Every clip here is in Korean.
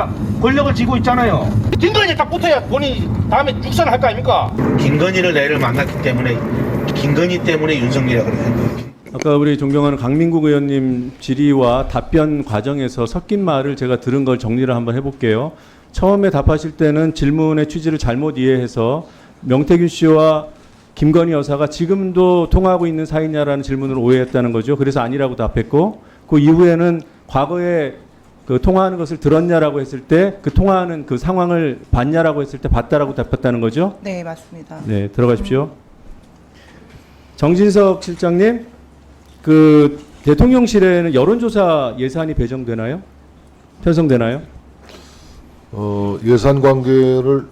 김건희가 권력을 쥐고 있잖아요. 김건희 딱 붙어야 본인이 다음에 육선을 할 거 아닙니까? 김건희를 내일 만났기 때문에 김건희 때문에 윤석열이라 그랬던 거예요. 아까 우리 존경하는 강민국 의원님 질의와 답변 과정에서 섞인 말을 제가 들은 걸 정리를 한번 해볼게요. 처음에 답하실 때는 질문의 취지를 잘못 이해해서 명태균 씨와 김건희 여사가 지금도 통화하고 있는 사이냐라는 질문을 오해했다는 거죠. 그래서 아니라고 답했고, 그 이후에는 과거에 그 통화하는 것을 들었냐라고 했을 때 그 통화하는 그 상황을 봤냐라고 했을 때 봤다라고 답했다는 거죠. 네, 맞습니다. 네, 들어가십시오. 정진석 실장님, 그 대통령실에는 여론조사 예산이 배정되나요? 편성되나요? 예산 관계를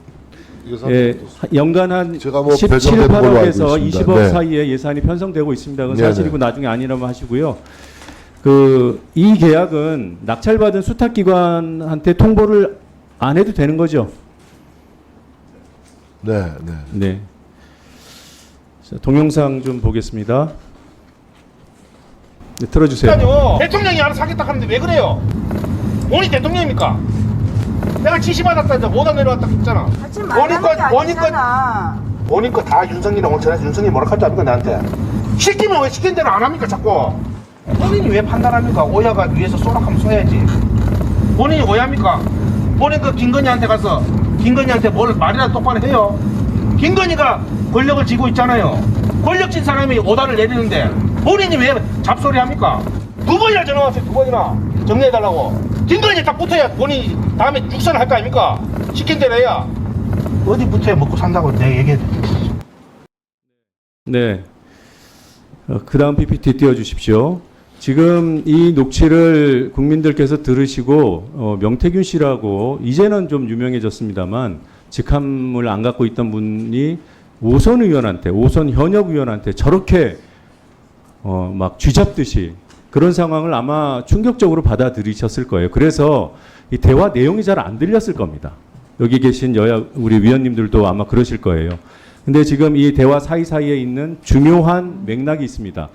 예, 연간 한 제가 뭐 17, 배정된 걸로 알고 8억에서 있습니다. 20억 네. 사이에 예산이 편성되고 있습니다. 그건 네네. 사실이고 나중에 아니라면 하시고요. 이 계약은 낙찰받은 수탁기관한테 통보를 안 해도 되는 거죠? 네, 네. 네. 자, 동영상 좀 보겠습니다. 네, 틀어주세요. 그러니까요. 대통령이 알아서 하겠다 하는데 왜 그래요? 본인이 대통령입니까? 내가 지시 받았다 해서 못안 내려왔다 했잖아. 하지 말라는 게 아니잖아. 본인 거 다 윤석열이랑 오늘 전화해서 윤석열이 뭐라 할줄 압니까 나한테? 시키면 왜 시킨 대로 안 합니까 자꾸? 본인이 왜 판단합니까? 오야가 위에서 쏘락하면 쏘야지. 본인이 오야입니까? 본인 그 김건희한테 가서 김건희한테 뭘 말이라도 똑바로 해요. 김건희가 권력을 쥐고 있잖아요. 권력 쥔 사람이 오다를 내리는데 본인이 왜 잡소리 합니까? 두 번이나 전화 왔어요. 두 번이나 정리해달라고. 김건희 딱 붙어야 본인이 다음에 육선을 할 거 아닙니까? 시킨 대로 해야. 어디 붙어야 먹고 산다고 내가 얘기해. 네. 그 다음 PPT 띄워주십시오. 지금 이 녹취를 국민들께서 들으시고 명태균 씨라고 이제는 좀 유명해졌습니다만 직함을 안 갖고 있던 분이 오선 의원한테, 오선 현역 의원한테 저렇게 막 쥐잡듯이 그런 상황을 아마 충격적으로 받아들이셨을 거예요. 그래서 이 대화 내용이 잘 안 들렸을 겁니다. 여기 계신 여야 우리 위원님들도 아마 그러실 거예요. 근데 지금 이 대화 사이사이에 있는 중요한 맥락이 있습니다.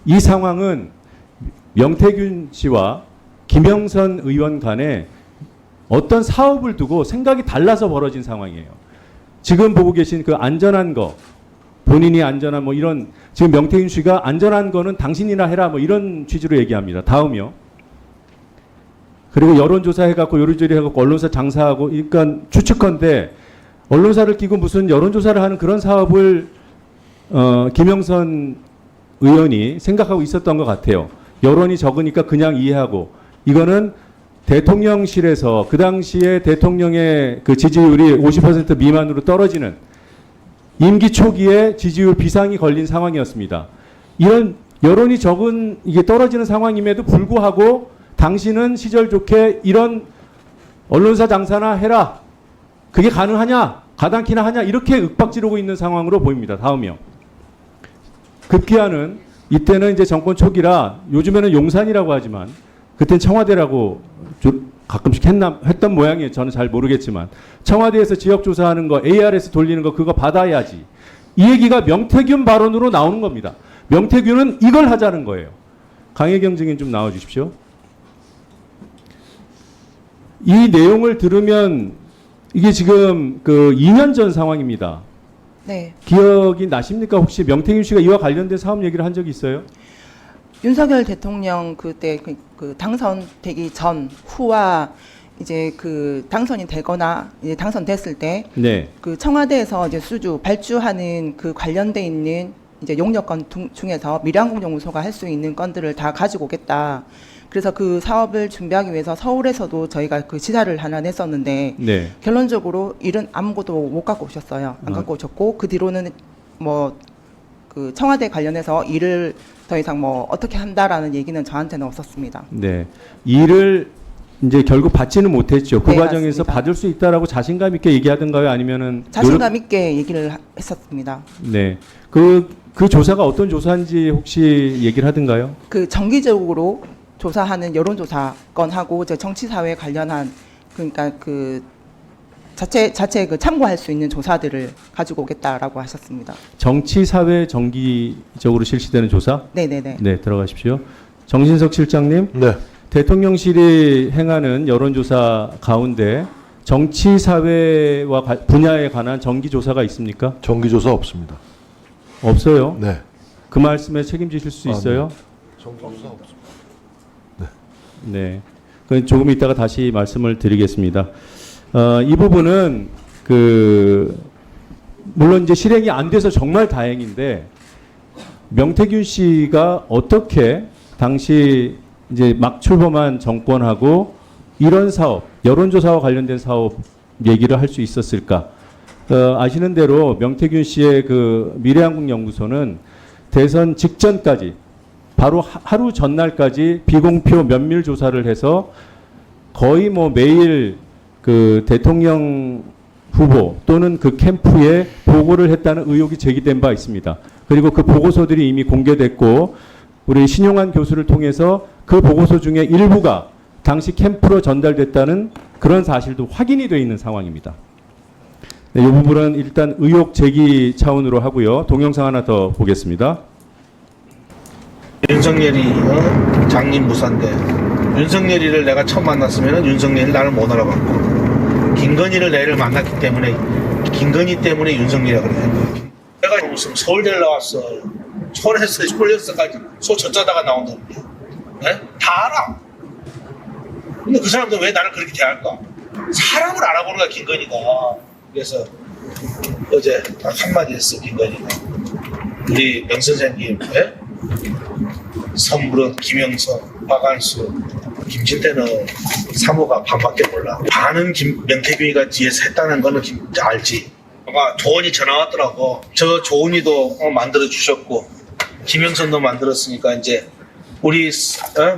이 상황은 명태균 씨와 김영선 의원 간에 어떤 사업을 두고 생각이 달라서 벌어진 상황이에요. 지금 보고 계신 그 안전한 거, 본인이 안전한 뭐 이런, 지금 명태균 씨가 안전한 거는 당신이나 해라 뭐 이런 취지로 얘기합니다. 다음이요. 그리고 여론조사 해갖고 요리조리 해갖고 언론사 장사하고, 그러니까 추측컨대 언론사를 끼고 무슨 여론조사를 하는 그런 사업을 김영선 의원이 생각하고 있었던 것 같아요. 여론이 적으니까 그냥 이해하고, 이거는 대통령실에서 그 당시에 대통령의 그 지지율이 50% 미만으로 떨어지는 임기 초기에 지지율 비상이 걸린 상황이었습니다. 이런 여론이 적은 이게 떨어지는 상황임에도 불구하고 당신은 시절 좋게 이런 언론사 장사나 해라. 그게 가능하냐? 가당키나 하냐? 이렇게 윽박지르고 있는 상황으로 보입니다. 다음이요. 급기야는 이때는 이제 정권 초기라 요즘에는 용산이라고 하지만 그때는 청와대라고 가끔씩 했던 모양이에요. 저는 잘 모르겠지만 청와대에서 지역조사하는 거 ARS 돌리는 거 그거 받아야지. 이 얘기가 명태균 발언으로 나오는 겁니다. 명태균은 이걸 하자는 거예요. 강혜경 증인 좀 나와주십시오. 이 내용을 들으면 이게 지금 그 2년 전 상황입니다. 네. 기억이 나십니까? 혹시 명태균 씨가 이와 관련된 사업 얘기를 한 적이 있어요? 윤석열 대통령 그때 그 당선되기 전 후와 이제 그 당선이 되거나 이제 당선됐을 때 네. 그 청와대에서 이제 발주하는 그 관련돼 있는 이제 용역건 중에서 미래항공연구소가 할 수 있는 건들을 다 가지고 오겠다. 그래서 그 사업을 준비하기 위해서 서울에서도 저희가 그 지사를 하나 냈었는데 네. 결론적으로 일은 아무것도 못 갖고 오셨어요. 안 갖고 오셨고 그 뒤로는 뭐 그 청와대 관련해서 일을 더 이상 뭐 어떻게 한다라는 얘기는 저한테는 없었습니다. 네. 일을 이제 결국 받지는 못했죠. 그 네, 과정에서 맞습니다. 받을 수 있다라고 자신감 있게 얘기하던가요? 아니면은 자신감 있게 얘기를 했었습니다. 네. 그 조사가 어떤 조사인지 혹시 얘기를 하던가요? 그 정기적으로 조사하는 여론조사 건하고 이제 정치사회 관련한 그러니까 그 자체 그 참고할 수 있는 조사들을 가지고 오겠다라고 하셨습니다. 정치 사회 정기적으로 실시되는 조사? 네네네. 네, 들어가십시오. 정진석 실장님, 네. 대통령실이 행하는 여론조사 가운데 정치 사회와 분야에 관한 정기 조사가 있습니까? 정기조사 없습니다. 없어요. 네. 그 말씀에 책임지실 수 있어요? 정기조사 없습니다. 네. 그건 조금 이따가 다시 말씀을 드리겠습니다. 이 부분은 물론 이제 실행이 안 돼서 정말 다행인데 명태균 씨가 어떻게 당시 이제 막 출범한 정권하고 이런 사업, 여론조사와 관련된 사업 얘기를 할 수 있었을까? 아시는 대로 명태균 씨의 그 미래한국연구소는 대선 직전까지 바로 하루 전날까지 비공표 면밀 조사를 해서 거의 뭐 매일 그 대통령 후보 또는 그 캠프에 보고를 했다는 의혹이 제기된 바 있습니다. 그리고 그 보고서들이 이미 공개됐고 우리 신용환 교수를 통해서 그 보고서 중에 일부가 당시 캠프로 전달됐다는 그런 사실도 확인이 되어 있는 상황입니다. 네, 이 부분은 일단 의혹 제기 차원으로 하고요. 동영상 하나 더 보겠습니다. 윤석열이 장님무사인데 윤석열이를 내가 처음 만났으면 윤석열이 나를 못 알아봤고 김건희를 내를 만났기 때문에 김건희 때문에 윤석열이라 그래. 내가 무슨 서울대를 나왔어. 초에서 홀렸어까지 소 젖자다가 나온다는데. 네? 다 알아. 근데 그 사람들 왜 나를 그렇게 대할까? 사람을 알아보는 거야 김건희가. 그래서 어제 딱 한마디 했어 김건희가. 우리 명 선생님 선물은 김영선, 박한수, 김진태는 사모가 반밖에 몰라. 반은 명태균이가 뒤에서 했다는 거는 알지. 아마 조은이 전화 왔더라고. 저 조은이도 만들어 주셨고 김영선도 만들었으니까 이제 우리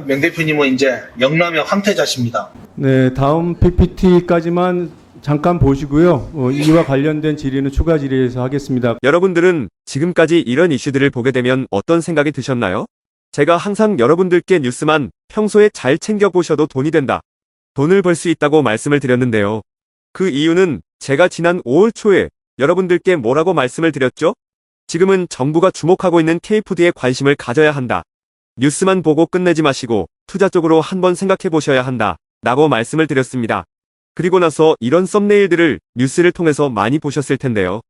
명 대표님은 이제 영남의 황태자십니다. 네, 다음 PPT까지만 잠깐 보시고요. 이와 관련된 질의는 추가 질의에서 하겠습니다. 여러분들은 지금까지 이런 이슈들을 보게 되면 어떤 생각이 드셨나요? 제가 항상 여러분들께 뉴스만 평소에 잘 챙겨보셔도 돈이 된다. 돈을 벌 수 있다고 말씀을 드렸는데요. 그 이유는 제가 지난 5월 초에 여러분들께 뭐라고 말씀을 드렸죠? 지금은 정부가 주목하고 있는 K푸드에 관심을 가져야 한다. 뉴스만 보고 끝내지 마시고 투자 쪽으로 한번 생각해 보셔야 한다. 라고 말씀을 드렸습니다. 그리고 나서 이런 썸네일들을 뉴스를 통해서 많이 보셨을 텐데요.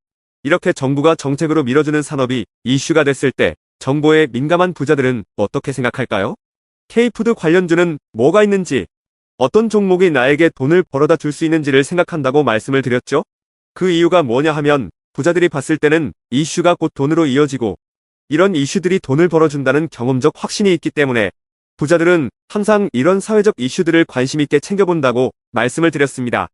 이렇게 정부가 정책으로 밀어주는 산업이 이슈가 됐을 때 정보에 민감한 부자들은 어떻게 생각할까요? K푸드 관련주는 뭐가 있는지, 어떤 종목이 나에게 돈을 벌어다 줄 수 있는지를 생각한다고 말씀을 드렸죠? 그 이유가 뭐냐 하면 부자들이 봤을 때는 이슈가 곧 돈으로 이어지고 이런 이슈들이 돈을 벌어준다는 경험적 확신이 있기 때문에 부자들은 항상 이런 사회적 이슈들을 관심 있게 챙겨본다고 말씀을 드렸습니다.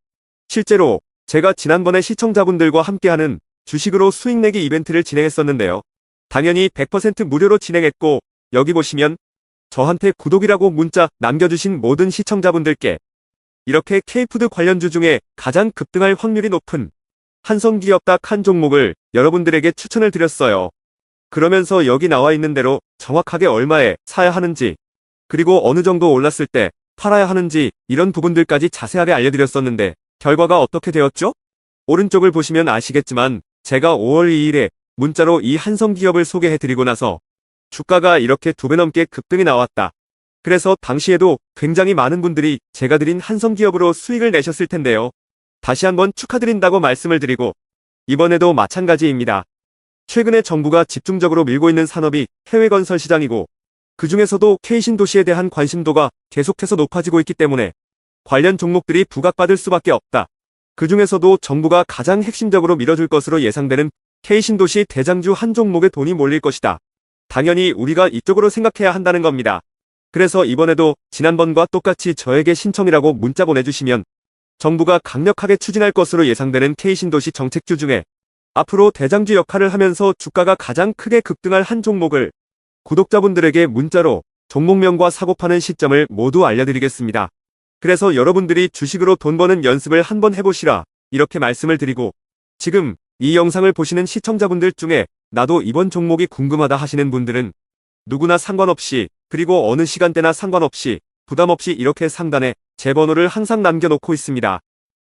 실제로 제가 지난번에 시청자분들과 함께하는 주식으로 수익 내기 이벤트를 진행했었는데요. 당연히 100% 무료로 진행했고 여기 보시면 저한테 구독이라고 문자 남겨주신 모든 시청자분들께 이렇게 K푸드 관련주 중에 가장 급등할 확률이 높은 한성기업 딱 한 종목을 여러분들에게 추천을 드렸어요. 그러면서 여기 나와 있는 대로 정확하게 얼마에 사야 하는지 그리고 어느 정도 올랐을 때 팔아야 하는지 이런 부분들까지 자세하게 알려드렸었는데 결과가 어떻게 되었죠? 오른쪽을 보시면 아시겠지만 제가 5월 2일에 문자로 이 한성기업을 소개해드리고 나서 주가가 이렇게 2배 넘게 급등이 나왔다. 그래서 당시에도 굉장히 많은 분들이 제가 드린 한성기업으로 수익을 내셨을 텐데요. 다시 한번 축하드린다고 말씀을 드리고 이번에도 마찬가지입니다. 최근에 정부가 집중적으로 밀고 있는 산업이 해외 건설 시장이고 그 중에서도 K신도시에 대한 관심도가 계속해서 높아지고 있기 때문에 관련 종목들이 부각받을 수밖에 없다. 그 중에서도 정부가 가장 핵심적으로 밀어줄 것으로 예상되는 K신도시 대장주 한 종목에 돈이 몰릴 것이다. 당연히 우리가 이쪽으로 생각해야 한다는 겁니다. 그래서 이번에도 지난번과 똑같이 저에게 신청이라고 문자 보내주시면 정부가 강력하게 추진할 것으로 예상되는 K신도시 정책주 중에 앞으로 대장주 역할을 하면서 주가가 가장 크게 급등할 한 종목을 구독자분들에게 문자로 종목명과 사고 파는 시점을 모두 알려드리겠습니다. 그래서 여러분들이 주식으로 돈 버는 연습을 한번 해보시라 이렇게 말씀을 드리고 지금 이 영상을 보시는 시청자분들 중에 나도 이번 종목이 궁금하다 하시는 분들은 누구나 상관없이 그리고 어느 시간대나 상관없이 부담없이 이렇게 상단에 제 번호를 항상 남겨놓고 있습니다.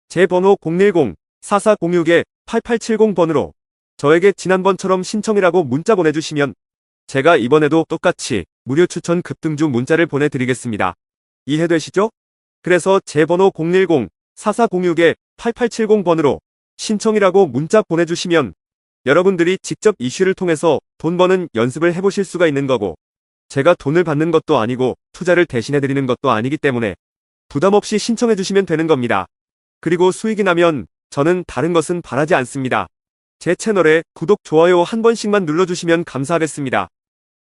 제 번호 010-4406-8870번으로 저에게 지난번처럼 신청이라고 문자 보내주시면 제가 이번에도 똑같이 무료 추천 급등주 문자를 보내드리겠습니다. 이해되시죠? 그래서 제 번호 010-4406-8870번으로 신청이라고 문자 보내주시면 여러분들이 직접 이슈를 통해서 돈 버는 연습을 해보실 수가 있는 거고, 제가 돈을 받는 것도 아니고 투자를 대신해드리는 것도 아니기 때문에 부담 없이 신청해주시면 되는 겁니다. 그리고 수익이 나면 저는 다른 것은 바라지 않습니다. 제 채널에 구독, 좋아요 한 번씩만 눌러주시면 감사하겠습니다.